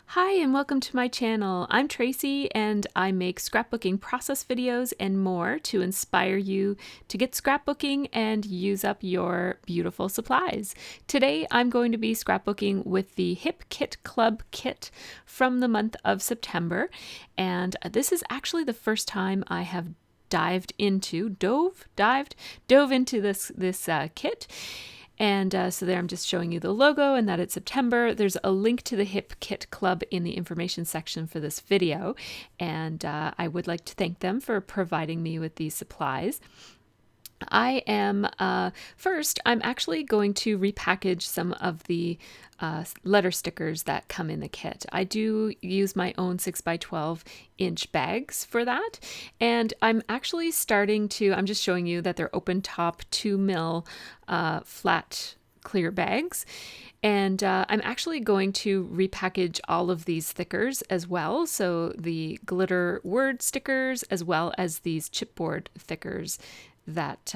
Hi and welcome to my channel. I'm Tracy and I make scrapbooking process videos and more to inspire you to get scrapbooking and use up your beautiful supplies. Today I'm going to be scrapbooking with the Hip Kit Club kit from the month of September, and this is actually the first time I have dove into this kit. And so there I'm just showing you the logo and that it's September. There's a link to the Hip Kit Club in the information section for this video. And I would like to thank them for providing me with these supplies. I am, first, I'm actually going to repackage some of the letter stickers that come in the kit. I do use my own 6x12-inch bags for that. And I'm actually I'm just showing you that they're open top 2mm flat clear bags. And I'm actually going to repackage all of these stickers as well. So the glitter word stickers as well as these chipboard stickers that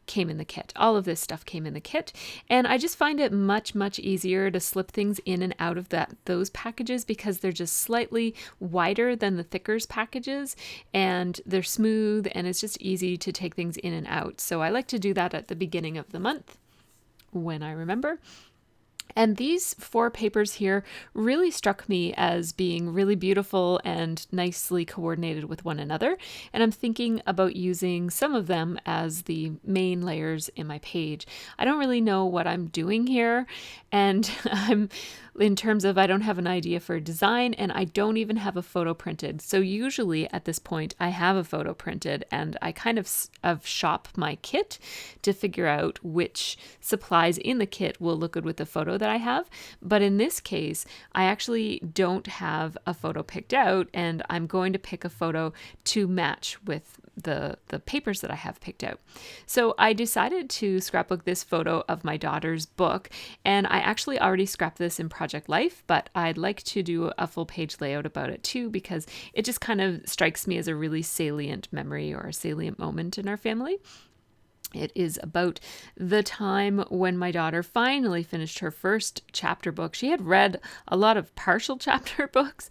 came in the kit. All of this stuff came in the kit, and I just find it much easier to slip things in and out of those packages because they're just slightly wider than the thickers packages, and they're smooth, and it's just easy to take things in and out. So I like to do that at the beginning of the month when I remember. And these 4 papers here really struck me as being really beautiful and nicely coordinated with one another. And I'm thinking about using some of them as the main layers in my page. I don't really know what I'm doing here. And in terms of, I don't have an idea for a design, and I don't even have a photo printed. So usually at this point I have a photo printed, and I kind of shop my kit to figure out which supplies in the kit will look good with the photo that I have. But in this case, I actually don't have a photo picked out, and I'm going to pick a photo to match with the papers that I have picked out. So I decided to scrapbook this photo of my daughter's book, and I actually already scrapped this in Project Life, but I'd like to do a full page layout about it too, because it just kind of strikes me as a really salient memory or a salient moment in our family. It is about the time when my daughter finally finished her first chapter book. She had read a lot of partial chapter books,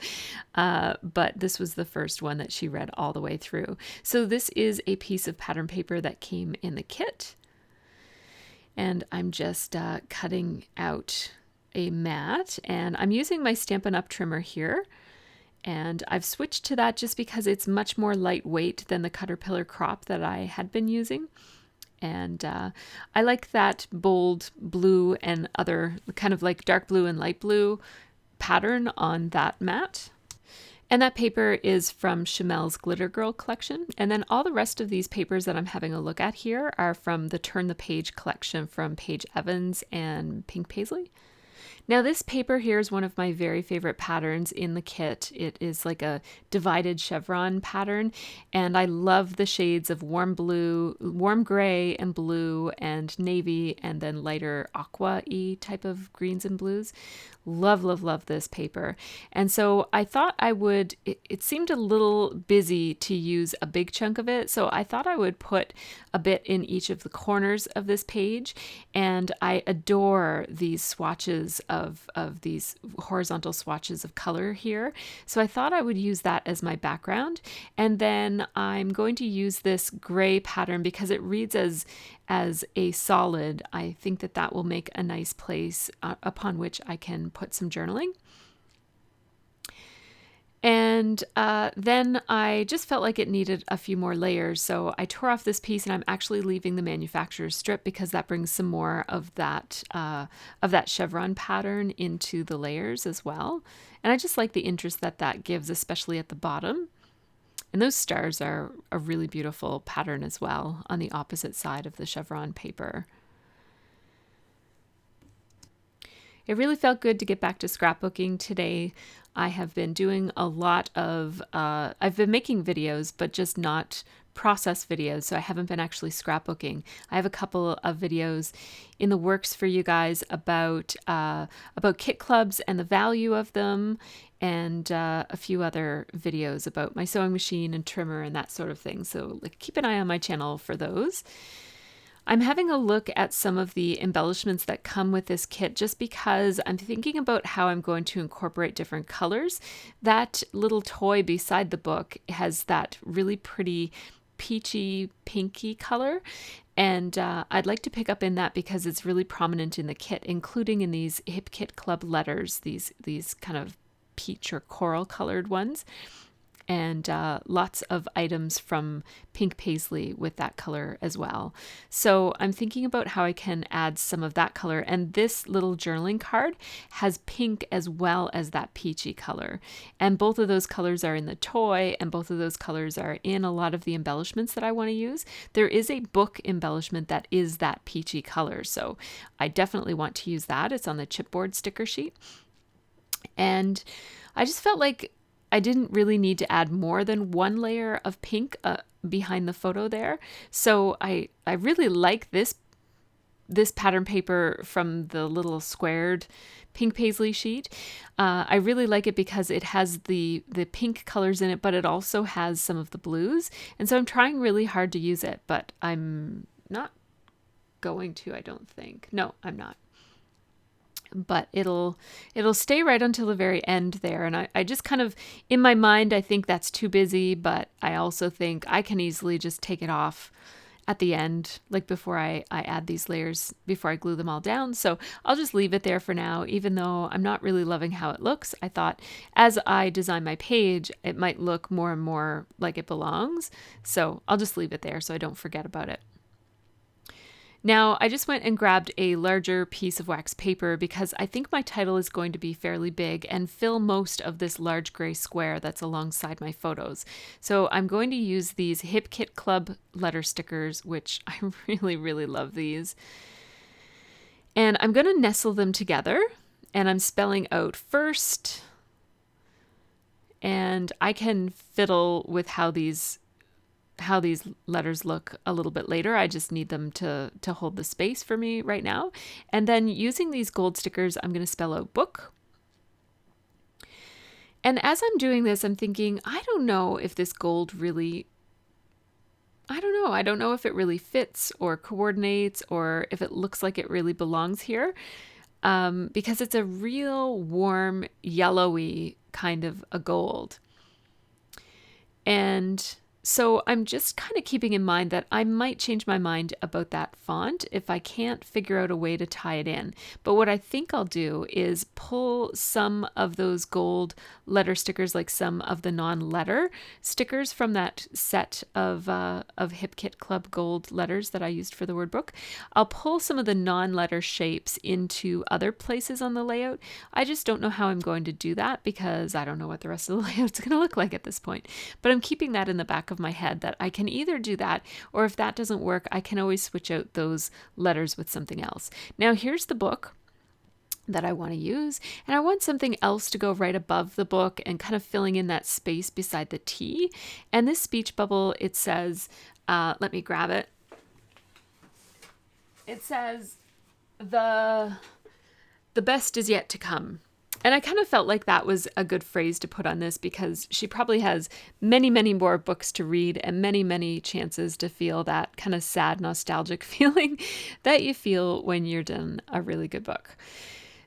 but this was the first one that she read all the way through. So this is a piece of pattern paper that came in the kit. And I'm just cutting out a mat, and I'm using my Stampin' Up! Trimmer here. And I've switched to that just because it's much more lightweight than the Caterpillar crop that I had been using. And I like that bold blue and other kind of like dark blue and light blue pattern on that mat. And that paper is from Chamel's Glitter Girl collection. And then all the rest of these papers that I'm having a look at here are from the Turn the Page collection from Paige Evans and Pink Paisley. Now this paper here is one of my very favorite patterns in the kit. It is like a divided chevron pattern, and I love the shades of warm blue, warm gray and blue and navy, and then lighter aqua-y type of greens and blues. Love this paper. And so I thought it seemed a little busy to use a big chunk of it, so I thought I would put a bit in each of the corners of this page. And I adore these swatches of these horizontal swatches of color here. So I thought I would use that as my background. And then I'm going to use this gray pattern because it reads as a solid. I think that will make a nice place upon which I can put some journaling. And then I just felt like it needed a few more layers, so I tore off this piece, and I'm actually leaving the manufacturer's strip because that brings some more of that chevron pattern into the layers as well. And I just like the interest that gives, especially at the bottom. And those stars are a really beautiful pattern as well on the opposite side of the chevron paper. It really felt good to get back to scrapbooking today. I have been doing a lot of, I've been making videos, but just not process videos, so I haven't been actually scrapbooking. I have a couple of videos in the works for you guys about kit clubs and the value of them, and a few other videos about my sewing machine and trimmer and that sort of thing. So keep an eye on my channel for those. I'm having a look at some of the embellishments that come with this kit just because I'm thinking about how I'm going to incorporate different colors. That little toy beside the book has that really pretty peachy pinky color, and I'd like to pick up in that because it's really prominent in the kit, including in these Hip Kit Club letters, these kind of peach or coral colored ones, and lots of items from pink paisley with that color as well. So I'm thinking about how I can add some of that color, and this little journaling card has pink as well as that peachy color, and both of those colors are in the toy, and both of those colors are in a lot of the embellishments that I want to use. There is a book embellishment that is that peachy color, so I definitely want to use that. It's on the chipboard sticker sheet, and I just felt like I didn't really need to add more than one layer of pink behind the photo there. So I really like this pattern paper from the little squared pink paisley sheet. I really like it because it has the pink colors in it, but it also has some of the blues. And so I'm trying really hard to use it, but I'm not going to, I don't think. No, I'm not. But it'll stay right until the very end there. And I just kind of, in my mind, I think that's too busy, but I also think I can easily just take it off at the end, like before I add these layers, before I glue them all down. So I'll just leave it there for now, even though I'm not really loving how it looks. I thought as I design my page, it might look more and more like it belongs. So I'll just leave it there so I don't forget about it. Now, I just went and grabbed a larger piece of wax paper because I think my title is going to be fairly big and fill most of this large gray square that's alongside my photos. So I'm going to use these Hip Kit Club letter stickers, which I really, really love these. And I'm going to nestle them together, and I'm spelling out first. And I can fiddle with how these letters look a little bit later. I just need them to hold the space for me right now. And then using these gold stickers, I'm going to spell out book. And as I'm doing this, I'm thinking, I don't know if this gold really, I don't know if it really fits or coordinates or if it looks like it really belongs here. Because it's a real warm, yellowy kind of a gold. And so I'm just kind of keeping in mind that I might change my mind about that font if I can't figure out a way to tie it in. But what I think I'll do is pull some of those gold letter stickers, like some of the non-letter stickers from that set of Hip Kit Club gold letters that I used for the word book. I'll pull some of the non-letter shapes into other places on the layout. I just don't know how I'm going to do that because I don't know what the rest of the layout's going to look like at this point. But I'm keeping that in the back of my head that I can either do that, or if that doesn't work, I can always switch out those letters with something else. Now here's the book that I want to use, and I want something else to go right above the book and kind of filling in that space beside the T. And this speech bubble, it says, let me grab it. It says, the best is yet to come. And I kind of felt like that was a good phrase to put on this because she probably has many, many more books to read and many, many chances to feel that kind of sad, nostalgic feeling that you feel when you're done a really good book.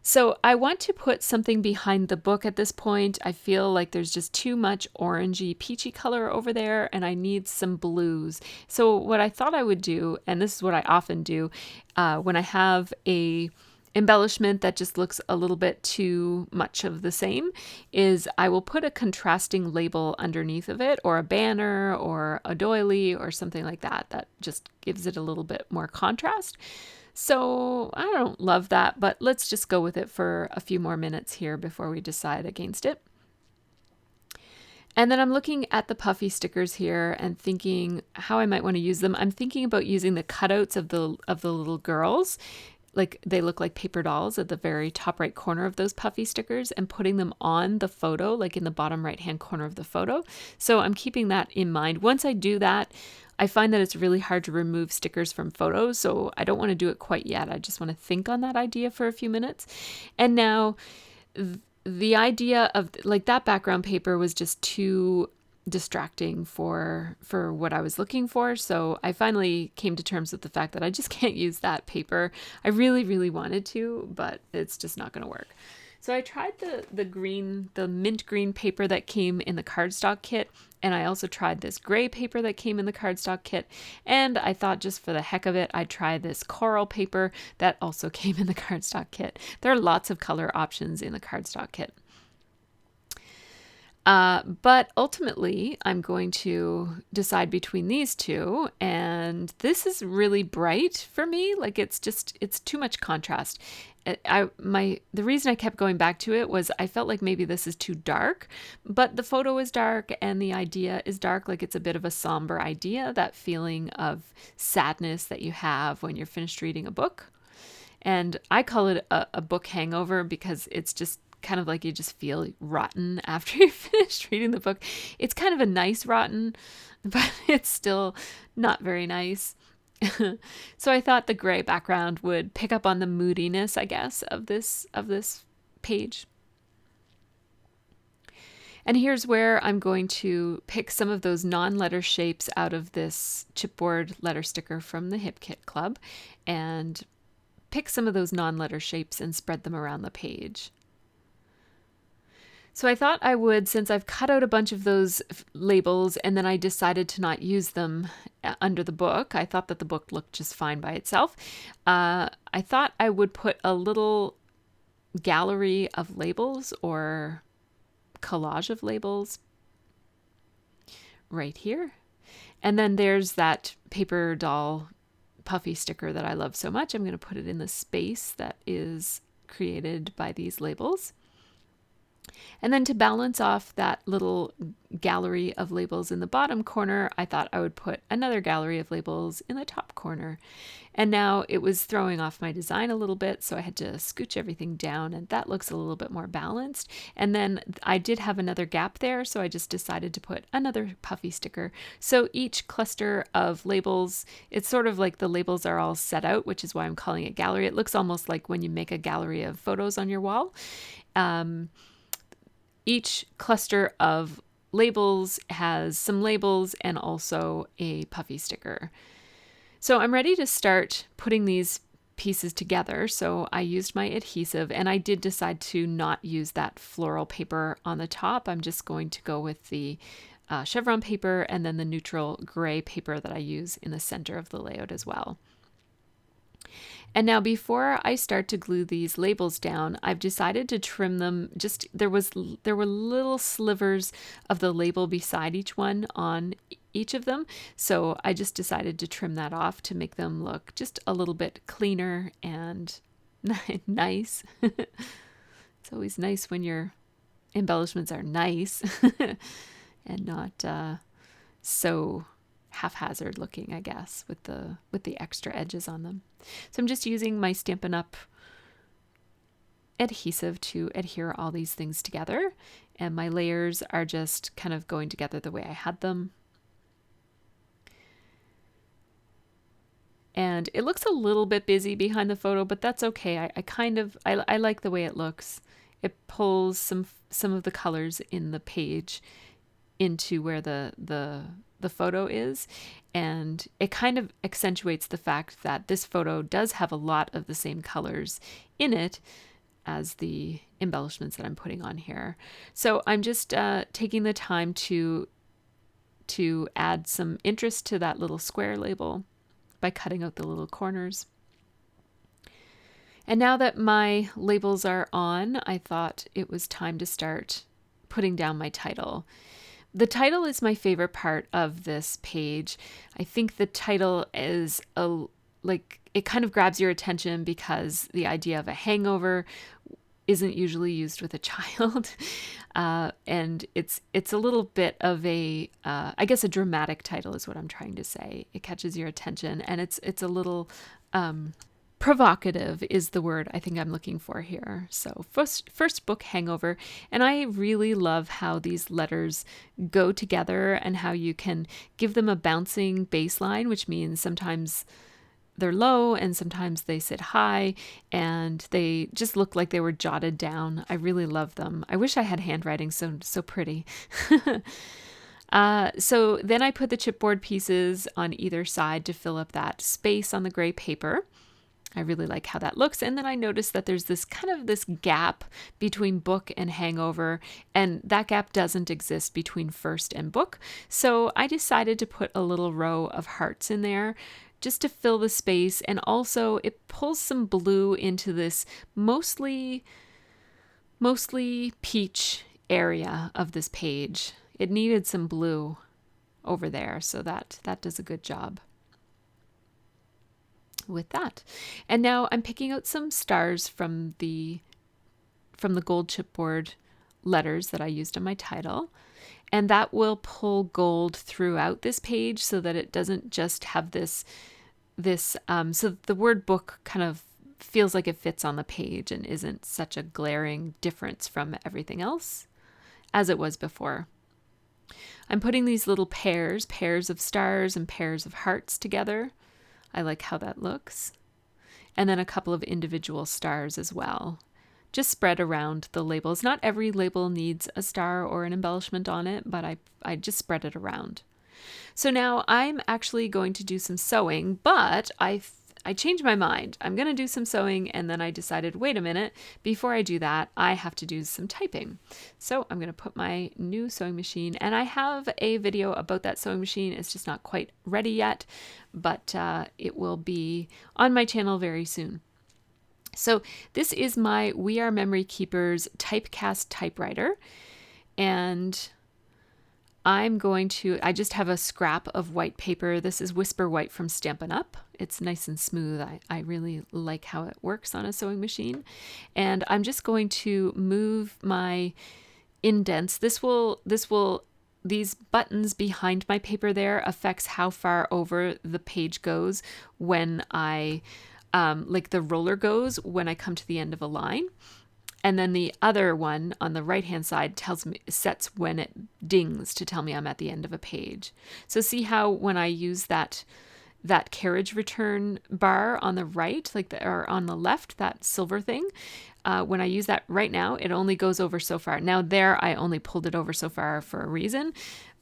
So I want to put something behind the book at this point. I feel like there's just too much orangey, peachy color over there, and I need some blues. So what I thought I would do, and this is what I often do when I have a embellishment that just looks a little bit too much of the same, is I will put a contrasting label underneath of it, or a banner or a doily or something like that. That just gives it a little bit more contrast. So I don't love that, but let's just go with it for a few more minutes here before we decide against it. And then I'm looking at the puffy stickers here and thinking how I might want to use them. I'm thinking about using the cutouts of the little girls. Like they look like paper dolls at the very top right corner of those puffy stickers, and putting them on the photo, like in the bottom right hand corner of the photo. So I'm keeping that in mind. Once I do that, I find that it's really hard to remove stickers from photos, so I don't want to do it quite yet. I just want to think on that idea for a few minutes. And now the idea of like that background paper was just too distracting for what I was looking for. So I finally came to terms with the fact that I just can't use that paper. I really, really wanted to, but it's just not going to work. So I tried the mint green paper that came in the cardstock kit, and I also tried this gray paper that came in the cardstock kit, and I thought just for the heck of it, I'd try this coral paper that also came in the cardstock kit. There are lots of color options in the cardstock kit. But ultimately, I'm going to decide between these two, and this is really bright for me. Like it's too much contrast. The reason I kept going back to it was I felt like maybe this is too dark, but the photo is dark and the idea is dark. Like it's a bit of a somber idea, that feeling of sadness that you have when you're finished reading a book. And I call it a book hangover because it's just kind of like you just feel rotten after you finish reading the book. It's kind of a nice rotten, but it's still not very nice. So I thought the gray background would pick up on the moodiness, I guess, of this page. And here's where I'm going to pick some of those non-letter shapes out of this chipboard letter sticker from the Hip Kit Club and pick some of those non-letter shapes and spread them around the page. So I thought I would, since I've cut out a bunch of those labels and then I decided to not use them under the book. I thought that the book looked just fine by itself. I thought I would put a little gallery of labels or collage of labels right here. And then there's that paper doll puffy sticker that I love so much. I'm going to put it in the space that is created by these labels. And then to balance off that little gallery of labels in the bottom corner, I thought I would put another gallery of labels in the top corner. And now it was throwing off my design a little bit, so I had to scooch everything down, and that looks a little bit more balanced. And then I did have another gap there, so I just decided to put another puffy sticker. So each cluster of labels, it's sort of like the labels are all set out, which is why I'm calling it gallery. It looks almost like when you make a gallery of photos on your wall. Each cluster of labels has some labels and also a puffy sticker. So I'm ready to start putting these pieces together. So I used my adhesive, and I did decide to not use that floral paper on the top. I'm just going to go with the chevron paper and then the neutral gray paper that I use in the center of the layout as well. And now before I start to glue these labels down, I've decided to trim them. Just there were little slivers of the label beside each one on each of them. So I just decided to trim that off to make them look just a little bit cleaner and nice. It's always nice when your embellishments are nice and not so haphazard looking, I guess, with the extra edges on them. So I'm just using my Stampin' Up! Adhesive to adhere all these things together, and my layers are just kind of going together the way I had them. And it looks a little bit busy behind the photo, but that's okay. I like the way it looks. It pulls some of the colors in the page into where the photo is, and it kind of accentuates the fact that this photo does have a lot of the same colors in it as the embellishments that I'm putting on here. So I'm just taking the time to add some interest to that little square label by cutting out the little corners. And now that my labels are on, I thought it was time to start putting down my title. The title is my favorite part of this page. I think the title is it kind of grabs your attention because the idea of a hangover isn't usually used with a child. And it's a little bit of I guess a dramatic title is what I'm trying to say. It catches your attention, and it's a little provocative is the word I think I'm looking for here. So first book, Hangover. And I really love how these letters go together and how you can give them a bouncing bass line, which means sometimes they're low and sometimes they sit high, and they just look like they were jotted down. I really love them. I wish I had handwriting so pretty. So then I put the chipboard pieces on either side to fill up that space on the gray paper. I really like how that looks. And then I noticed that there's this gap between book and Hangover, and that gap doesn't exist between first and book. So I decided to put a little row of hearts in there just to fill the space. And also it pulls some blue into this mostly peach area of this page. It needed some blue over there, so that does a good job with that. And now I'm picking out some stars from the gold chipboard letters that I used on my title, and that will pull gold throughout this page so that it doesn't just have this so the word book kind of feels like it fits on the page and isn't such a glaring difference from everything else as it was before. I'm putting these little pairs of stars and pairs of hearts together. I like how that looks. And then a couple of individual stars as well, just spread around the labels. Not every label needs a star or an embellishment on it, but I just spread it around. So now I'm actually going to do some sewing, but I changed my mind. I'm going to do some sewing, and then I decided, wait a minute, before I do that, I have to do some typing. So I'm going to put my new sewing machine, and I have a video about that sewing machine. It's just not quite ready yet, but it will be on my channel very soon. So this is my We Are Memory Keepers Typecast typewriter, and I just have a scrap of white paper. This is Whisper White from Stampin' Up. It's nice and smooth. I really like how it works on a sewing machine. And I'm just going to move my indents. These buttons behind my paper there affects how far over the page goes when like the roller goes when I come to the end of a line. And then the other one on the right-hand side sets when it dings to tell me I'm at the end of a page. So see how when I use that carriage return bar on the right, or on the left, that silver thing, when I use that right now, it only goes over so far. Now there, I only pulled it over so far for a reason.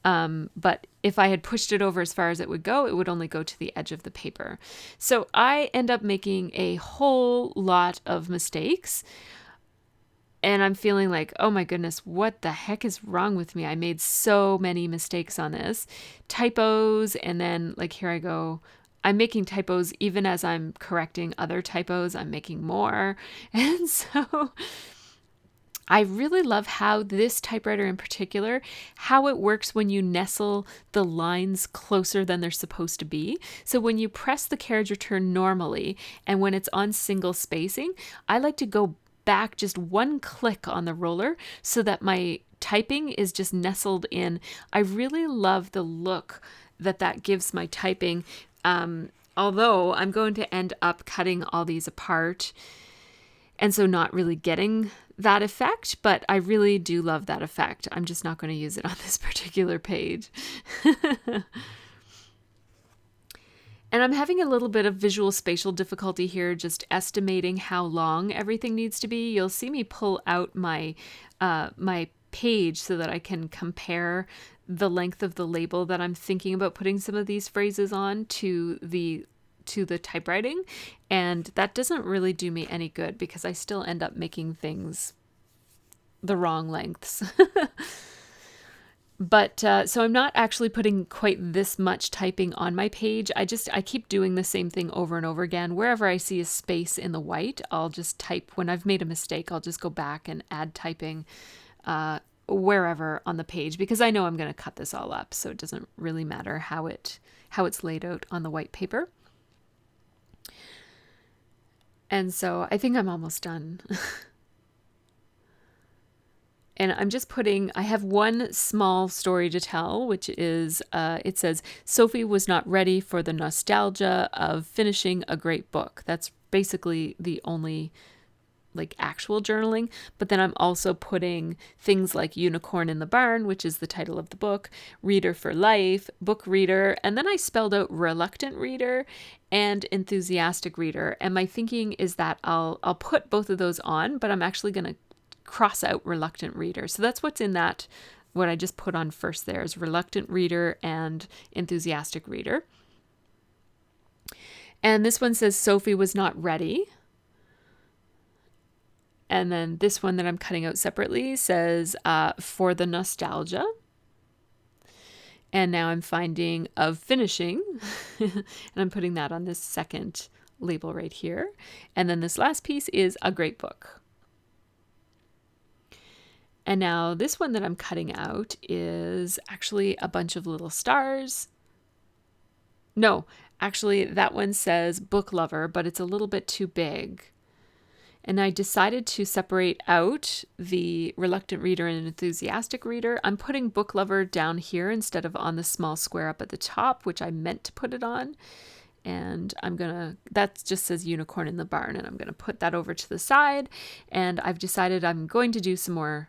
But if I had pushed it over as far as it would only go to the edge of the paper. So I end up making a whole lot of mistakes. And I'm feeling like, oh my goodness, what the heck is wrong with me? I made so many mistakes on this. Typos, and then like here I go. I'm making typos even as I'm correcting other typos. I'm making more. And so I really love how this typewriter in particular, how it works when you nestle the lines closer than they're supposed to be. So when you press the carriage return normally, and when it's on single spacing, I like to go back just one click on the roller so that my typing is just nestled in. I really love the look that gives my typing. Although I'm going to end up cutting all these apart, and so not really getting that effect, but I really do love that effect. I'm just not going to use it on this particular page. And I'm having a little bit of visual spatial difficulty here, just estimating how long everything needs to be. You'll see me pull out my my page so that I can compare the length of the label that I'm thinking about putting some of these phrases on to the typewriting, and that doesn't really do me any good because I still end up making things the wrong lengths. But so I'm not actually putting quite this much typing on my page. I keep doing the same thing over and over again. Wherever I see a space in the white, I'll just type. When I've made a mistake, I'll just go back and add typing wherever on the page, because I know I'm going to cut this all up, so it doesn't really matter how it's laid out on the white paper. And so I think I'm almost done. And I'm just I have one small story to tell, which is, it says, Sophie was not ready for the nostalgia of finishing a great book. That's basically the only actual journaling. But then I'm also putting things like Unicorn in the Barn, which is the title of the book, Reader for Life, Book Reader, and then I spelled out Reluctant Reader and Enthusiastic Reader. And my thinking is that I'll put both of those on, but I'm actually going to cross out Reluctant Reader. So that's what's in that what I just put on first there is reluctant reader and enthusiastic reader. And this one says Sophie was not ready. And then this one that I'm cutting out separately says for the nostalgia. And now I'm finding of finishing, and I'm putting that on this second label right here. And then this last piece is a great book. And now this one that I'm cutting out is actually a bunch of little stars. No, actually that one says book lover, but it's a little bit too big. And I decided to separate out the reluctant reader and enthusiastic reader. I'm putting book lover down here instead of on the small square up at the top, which I meant to put it on. And that just says unicorn in the barn, and I'm going to put that over to the side. And I've decided I'm going to do some more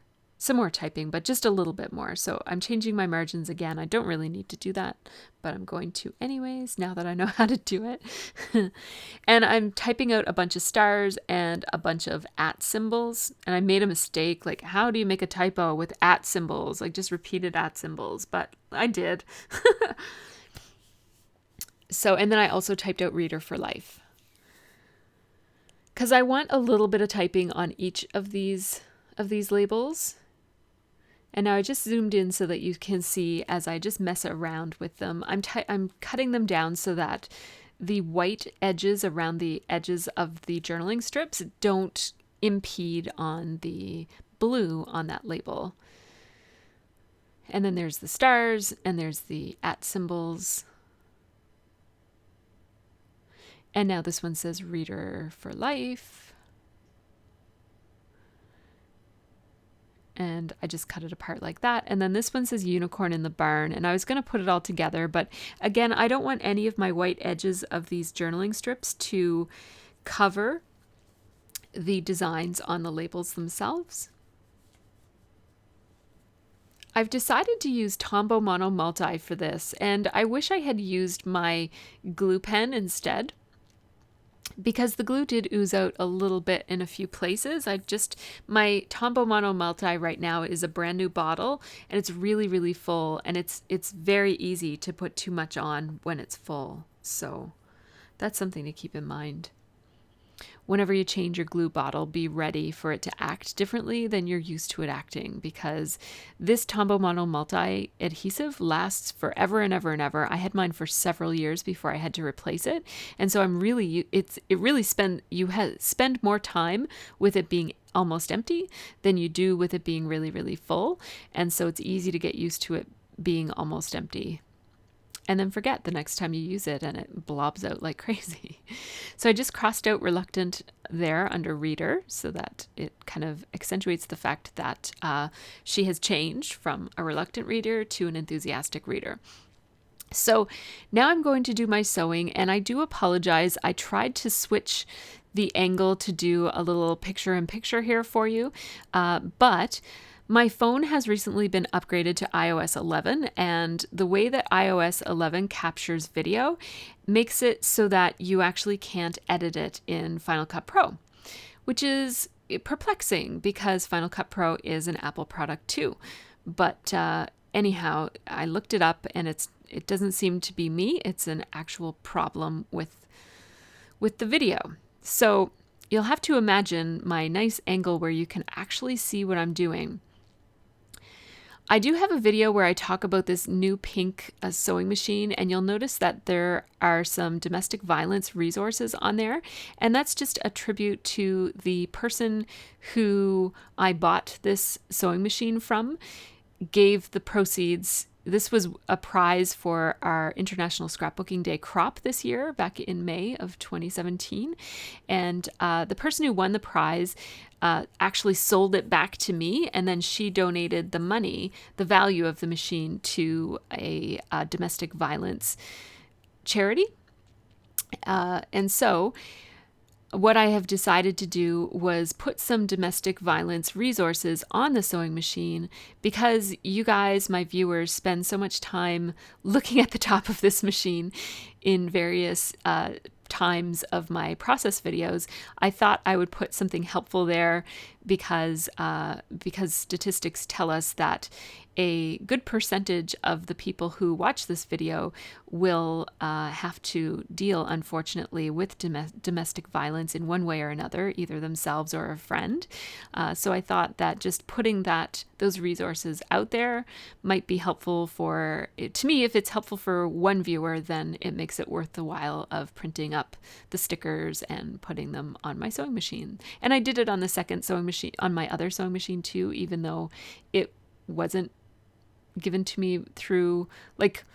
typing, but just a little bit more. So I'm changing my margins again. I don't really need to do that, but I'm going to anyways, now that I know how to do it. And I'm typing out a bunch of stars and a bunch of @ symbols. And I made a mistake. Like, how do you make a typo with @ symbols? Like, just repeated @ symbols, but I did. So, and then I also typed out reader for life, because I want a little bit of typing on each of these labels. And now I just zoomed in so that you can see as I just mess around with them. I'm cutting them down so that the white edges around the edges of the journaling strips don't impede on the blue on that label. And then there's the stars, and there's the @ symbols. And now this one says reader for life. And I just cut it apart like that. And then this one says unicorn in the barn. And I was going to put it all together, but again, I don't want any of my white edges of these journaling strips to cover the designs on the labels themselves. I've decided to use Tombow Mono Multi for this, and I wish I had used my glue pen instead, because the glue did ooze out a little bit in a few places. My Tombow Mono Multi right now is a brand new bottle, and it's really, really full, and it's very easy to put too much on when it's full. So that's something to keep in mind. Whenever you change your glue bottle, be ready for it to act differently than you're used to it acting, because this Tombow Mono Multi adhesive lasts forever and ever and ever. I had mine for several years before I had to replace it. And so you spend more time with it being almost empty than you do with it being really, really full. And so it's easy to get used to it being almost empty, and then forget the next time you use it, and it blobs out like crazy. So I just crossed out reluctant there under reader so that it kind of accentuates the fact that she has changed from a reluctant reader to an enthusiastic reader. So now I'm going to do my sewing, and I do apologize. I tried to switch the angle to do a little picture-in-picture here for you, but my phone has recently been upgraded to iOS 11, and the way that iOS 11 captures video makes it so that you actually can't edit it in Final Cut Pro, which is perplexing because Final Cut Pro is an Apple product too. But anyhow, I looked it up, and it doesn't seem to be me. It's an actual problem with the video. So you'll have to imagine my nice angle where you can actually see what I'm doing. I do have a video where I talk about this new pink sewing machine, and you'll notice that there are some domestic violence resources on there, and that's just a tribute to the person who I bought this sewing machine from, gave the proceeds. This was a prize for our International Scrapbooking Day crop this year, back in May of 2017. And the person who won the prize actually sold it back to me, and then she donated the money, the value of the machine, to a domestic violence charity. And so what I have decided to do was put some domestic violence resources on the sewing machine, because you guys, my viewers, spend so much time looking at the top of this machine in various times of my process videos, I thought I would put something helpful there because statistics tell us that a good percentage of the people who watch this video will have to deal, unfortunately, with domestic violence in one way or another, either themselves or a friend. So I thought that just putting those resources out there might be helpful to me. If it's helpful for one viewer, then it makes it worth the while of printing up the stickers and putting them on my sewing machine. And I did it on the second sewing machine, on my other sewing machine too, even though it wasn't given to me through, like,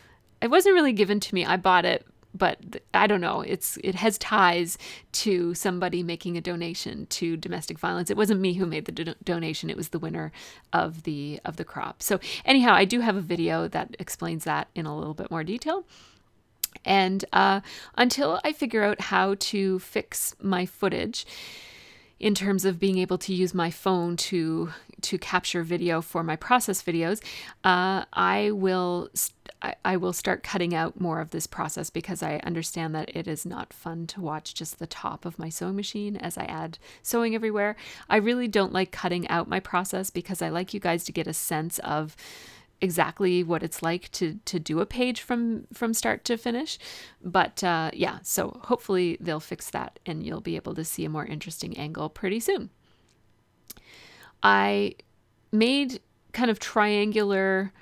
it wasn't really given to me. I bought it, but I don't know. It has ties to somebody making a donation to domestic violence. It wasn't me who made the donation. It was the winner of the crop. So anyhow, I do have a video that explains that in a little bit more detail. And until I figure out how to fix my footage in terms of being able to use my phone to capture video for my process videos, I will start cutting out more of this process, because I understand that it is not fun to watch just the top of my sewing machine as I add sewing everywhere. I really don't like cutting out my process, because I like you guys to get a sense of exactly what it's like to do a page from start to finish. But yeah, so hopefully they'll fix that and you'll be able to see a more interesting angle pretty soon. I made kind of triangular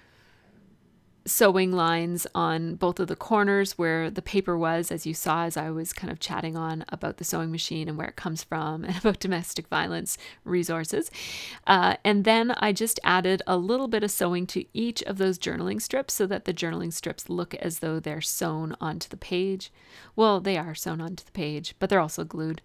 sewing lines on both of the corners where the paper was, as you saw as I was kind of chatting on about the sewing machine and where it comes from and about domestic violence resources. And then I just added a little bit of sewing to each of those journaling strips so that the journaling strips look as though they're sewn onto the page. Well, they are sewn onto the page, but they're also glued.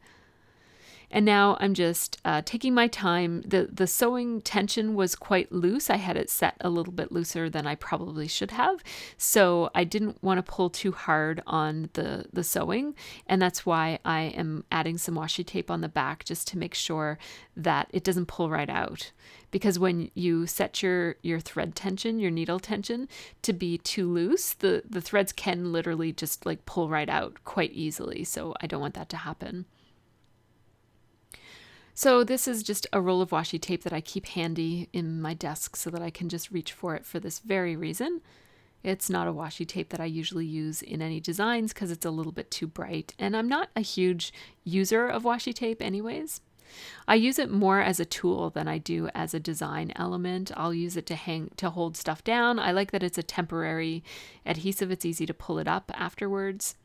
And now I'm just taking my time. The sewing tension was quite loose. I had it set a little bit looser than I probably should have. So I didn't want to pull too hard on the sewing. And that's why I am adding some washi tape on the back just to make sure that it doesn't pull right out. Because when you set your thread tension, your needle tension, to be too loose, the threads can literally just like pull right out quite easily. So I don't want that to happen. So this is just a roll of washi tape that I keep handy in my desk so that I can just reach for it for this very reason. It's not a washi tape that I usually use in any designs because it's a little bit too bright, and I'm not a huge user of washi tape anyways. I use it more as a tool than I do as a design element. I'll use it to hold stuff down. I like that it's a temporary adhesive. It's easy to pull it up afterwards.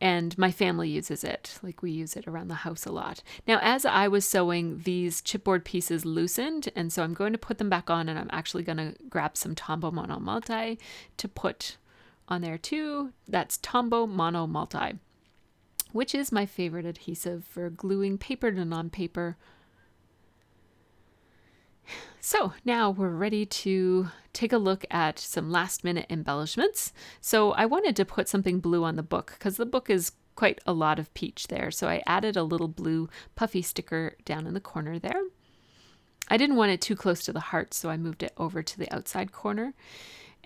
And my family uses it, like we use it around the house a lot. Now, as I was sewing, these chipboard pieces loosened, and so I'm going to put them back on, and I'm actually going to grab some Tombow Mono Multi to put on there too. That's Tombow Mono Multi, which is my favorite adhesive for gluing paper to non-paper. So now we're ready to take a look at some last minute embellishments. So I wanted to put something blue on the book because the book is quite a lot of peach there. So I added a little blue puffy sticker down in the corner there. I didn't want it too close to the heart, so I moved it over to the outside corner.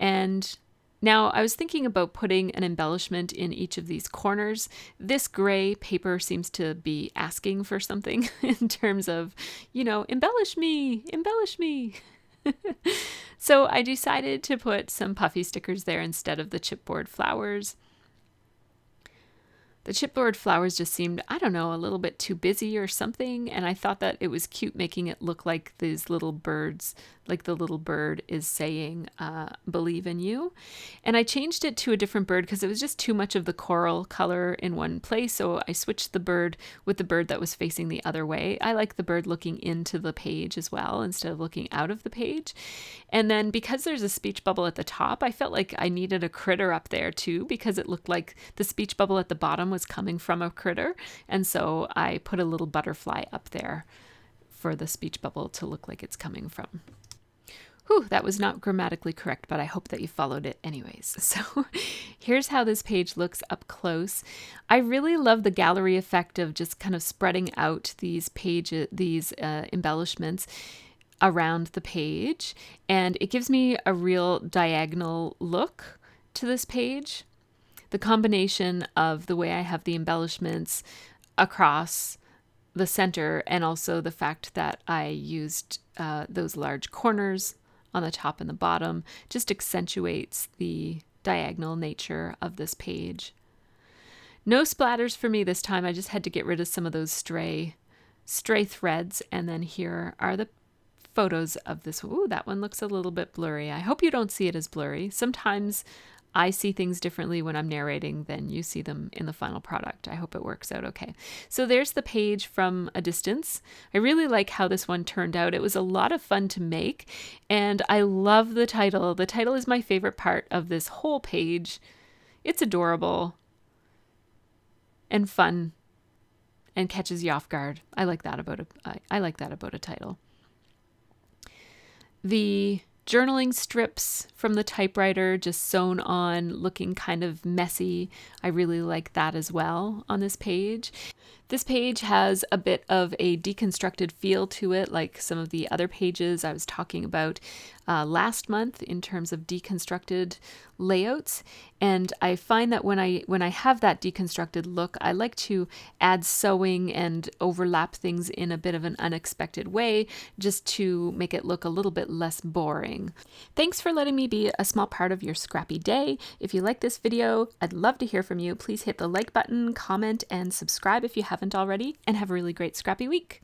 And now I was thinking about putting an embellishment in each of these corners. This gray paper seems to be asking for something in terms of, embellish me, embellish me. So I decided to put some puffy stickers there instead of the chipboard flowers. The chipboard flowers just seemed, I don't know, a little bit too busy or something. And I thought that it was cute making it look like these little birds, like the little bird is saying, believe in you. And I changed it to a different bird because it was just too much of the coral color in one place. So I switched the bird with the bird that was facing the other way. I like the bird looking into the page as well instead of looking out of the page. And then because there's a speech bubble at the top, I felt like I needed a critter up there too, because it looked like the speech bubble at the bottom was coming from a critter. And so I put a little butterfly up there for the speech bubble to look like it's coming from. Whew, that was not grammatically correct, but I hope that you followed it anyways. So here's how this page looks up close. I really love the gallery effect of just kind of spreading out these embellishments around the page, and it gives me a real diagonal look to this page. the combination of the way I have the embellishments across the center, and also the fact that I used those large corners on the top and the bottom, just accentuates the diagonal nature of this page. No splatters for me this time. I just had to get rid of some of those stray threads. And then here are the photos of this. Ooh, that one looks a little bit blurry. I hope you don't see it as blurry. Sometimes I see things differently when I'm narrating than you see them in the final product. I hope it works out okay. So there's the page from a distance. I really like how this one turned out. It was a lot of fun to make, and I love the title. The title is my favorite part of this whole page. It's adorable and fun and catches you off guard. I like that about a title. The journaling strips from the typewriter just sewn on, looking kind of messy. I really like that as well on this page. This page has a bit of a deconstructed feel to it, like some of the other pages I was talking about last month in terms of deconstructed layouts. And I find that when I have that deconstructed look, I like to add sewing and overlap things in a bit of an unexpected way, just to make it look a little bit less boring. Thanks for letting me be a small part of your scrappy day. If you like this video, I'd love to hear from you. Please hit the like button, comment, and subscribe if you haven't already, and have a really great scrappy week.